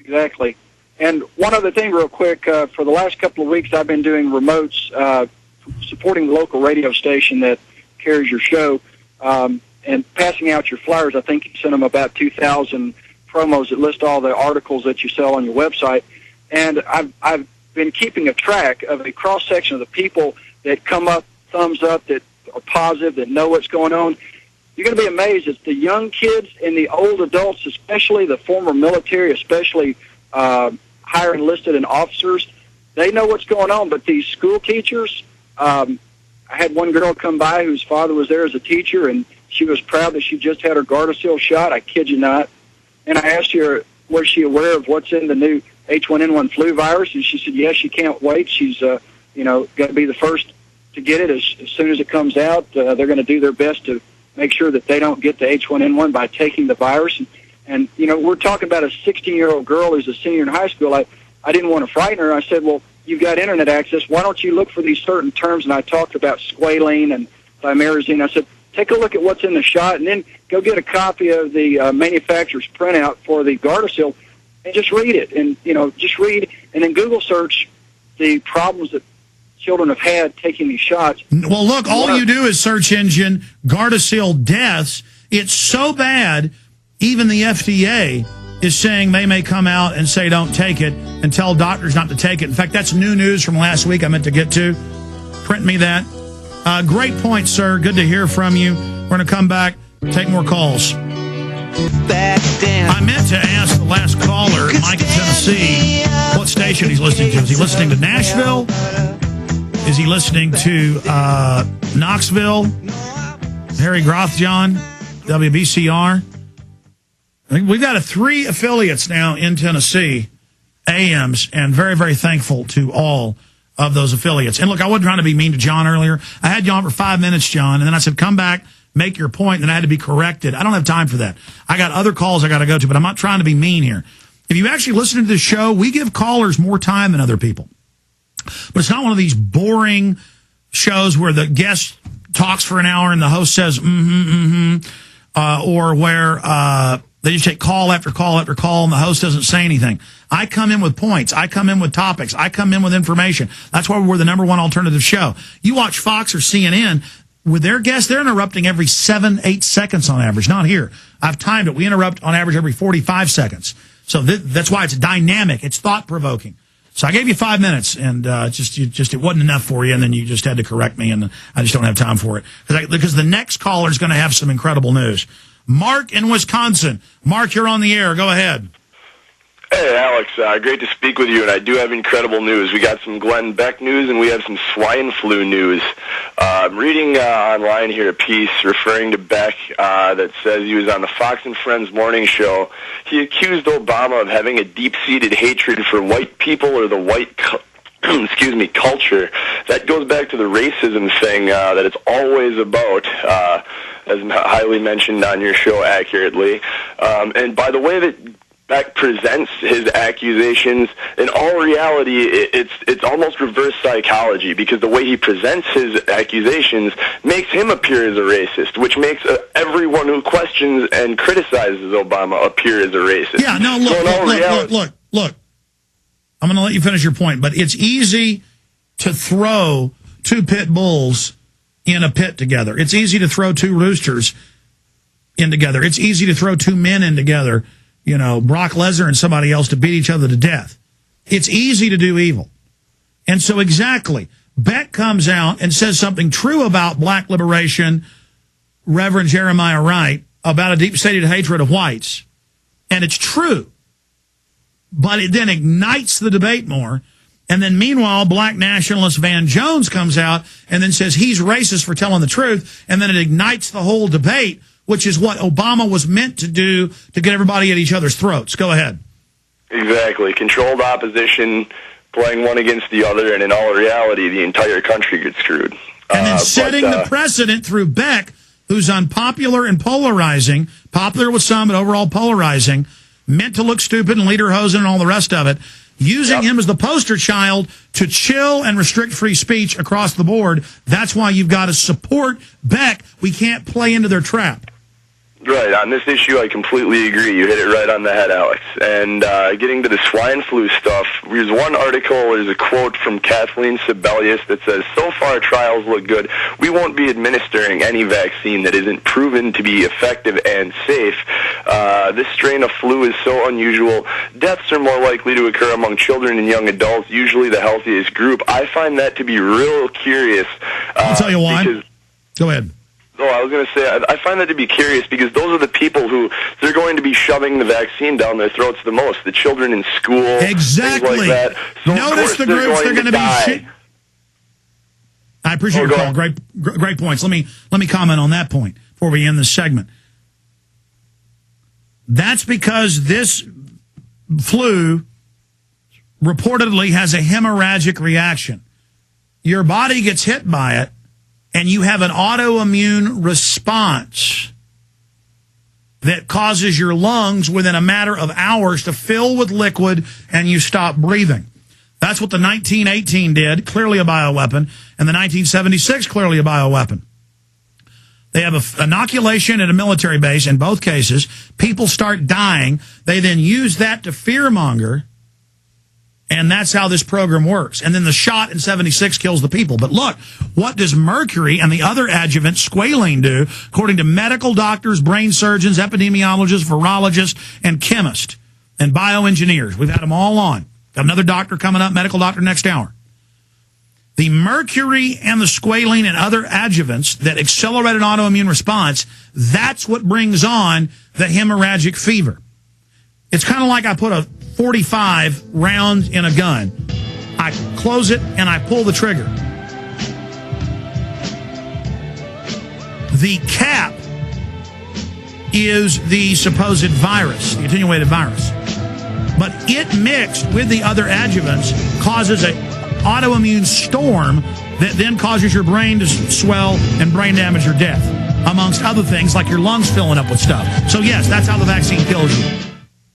Exactly. And one other thing real quick, for the last couple of weeks I've been doing remotes supporting the local radio station that carries your show and passing out your flyers. I think you sent them about 2,000 promos that list all the articles that you sell on your website. And I've been keeping a track of a cross-section of the people that come up, thumbs up, that are positive, that know what's going on. You're going to be amazed. It's the young kids and the old adults, especially the former military, especially higher enlisted and officers. They know what's going on, but these school teachers, I had one girl come by whose father was there as a teacher, and she was proud that she just had her Gardasil shot. I kid you not. And I asked her, was she aware of what's in the new H1N1 flu virus? And she said, yes, she can't wait. She's, going to be the first to get it as soon as it comes out. They're going to do their best to make sure that they don't get the H1N1 by taking the virus. And we're talking about a 16-year-old girl who's a senior in high school. I didn't want to frighten her. I said, well, you've got Internet access. Why don't you look for these certain terms? And I talked about squalene and thimerosine. I said, take a look at what's in the shot, and then go get a copy of the manufacturer's printout for the Gardasil and just read it. And, just read, and then Google search the problems that children have had taking these shots. Well, look, all you do is search engine Gardasil deaths. It's so bad, even the FDA is saying they may come out and say don't take it and tell doctors not to take it. In fact, that's new news from last week I meant to get to. Print me that. Great point, sir. Good to hear from you. We're going to come back, take more calls. I meant to ask the last caller, Mike in Tennessee, what station he's listening to. Is he listening to Nashville? Is he listening to Knoxville? Harry Grothjohn, WBCR? I think we've got 3 affiliates now in Tennessee, AMs, and very, very thankful to all of those affiliates. And look, I wasn't trying to be mean to John earlier. I had you on for 5 minutes, John, and then I said, come back, make your point, and then I had to be corrected. I don't have time for that. I got other calls I got to go to, but I'm not trying to be mean here. If you actually listen to this show, we give callers more time than other people. But it's not one of these boring shows where the guest talks for an hour and the host says, or where they just take call after call after call and the host doesn't say anything. I come in with points. I come in with topics. I come in with information. That's why we're the #1 alternative show. You watch Fox or CNN, with their guests, they're interrupting every 7-8 seconds on average. Not here. I've timed it. We interrupt on average every 45 seconds. So that's why it's dynamic. It's thought-provoking. So I gave you 5 minutes, and just it wasn't enough for you, and then you just had to correct me, and I just don't have time for it. Because the next caller is going to have some incredible news. Mark in Wisconsin. Mark, you're on the air. Go ahead. Hey, Alex. Great to speak with you, and I do have incredible news. We got some Glenn Beck news, and we have some swine flu news. I'm reading online here a piece referring to Beck that says he was on the Fox and Friends morning show. He accused Obama of having a deep-seated hatred for white people or the white culture. That goes back to the racism thing that it's always about, as highly mentioned on your show accurately. And by the way that Beck presents his accusations, in all reality, it's almost reverse psychology, because the way he presents his accusations makes him appear as a racist, which makes everyone who questions and criticizes Obama appear as a racist. Yeah, no, look. I'm going to let you finish your point, but it's easy to throw 2 pit bulls in a pit together. It's easy to throw 2 roosters in together. It's easy to throw 2 men in together. Brock Lesnar and somebody else to beat each other to death. It's easy to do evil. And so exactly, Beck comes out and says something true about black liberation, Reverend Jeremiah Wright, about a deep-seated hatred of whites. And it's true. But it then ignites the debate more. And then meanwhile, black nationalist Van Jones comes out and then says he's racist for telling the truth. And then it ignites the whole debate, which is what Obama was meant to do to get everybody at each other's throats. Go ahead. Exactly. Controlled opposition, playing one against the other, and in all reality, the entire country gets screwed. And then setting the precedent through Beck, who's unpopular and polarizing, popular with some, but overall polarizing, meant to look stupid and lederhosen and all the rest of it, using him as the poster child to chill and restrict free speech across the board. That's why you've got to support Beck. We can't play into their trap. Right, on this issue, I completely agree. You hit it right on the head, Alex. And getting to the swine flu stuff, there's one article, there's a quote from Kathleen Sebelius that says, "So far, trials look good. We won't be administering any vaccine that isn't proven to be effective and safe. This strain of flu is so unusual. Deaths are more likely to occur among children and young adults, usually the healthiest group." I find that to be real curious. I'll tell you why. Go ahead. Oh, I was going to say, I find that to be curious because those are the people who they're going to be shoving the vaccine down their throats the most. The children in school, exactly. Things like that. So notice the groups they're going to be. I appreciate your call. Great points. Let me comment on that point before we end this segment. That's because this flu reportedly has a hemorrhagic reaction. Your body gets hit by it, and you have an autoimmune response that causes your lungs within a matter of hours to fill with liquid and you stop breathing. That's what the 1918 did, clearly a bioweapon, and the 1976, clearly a bioweapon. They have an inoculation at a military base in both cases. People start dying. They then use that to fearmonger. And that's how this program works. And then the shot in 76 kills the people. But look, what does mercury and the other adjuvant, squalene, do, according to medical doctors, brain surgeons, epidemiologists, virologists, and chemists, and bioengineers? We've had them all on. Got another doctor coming up, medical doctor, next hour. The mercury and the squalene and other adjuvants that accelerate an autoimmune response, that's what brings on the hemorrhagic fever. It's kind of like I put a 45 rounds in a gun. I close it and I pull the trigger. The cap is the supposed virus, the attenuated virus. But it mixed with the other adjuvants causes an autoimmune storm that then causes your brain to swell and brain damage or death, amongst other things like your lungs filling up with stuff. So yes, that's how the vaccine kills you.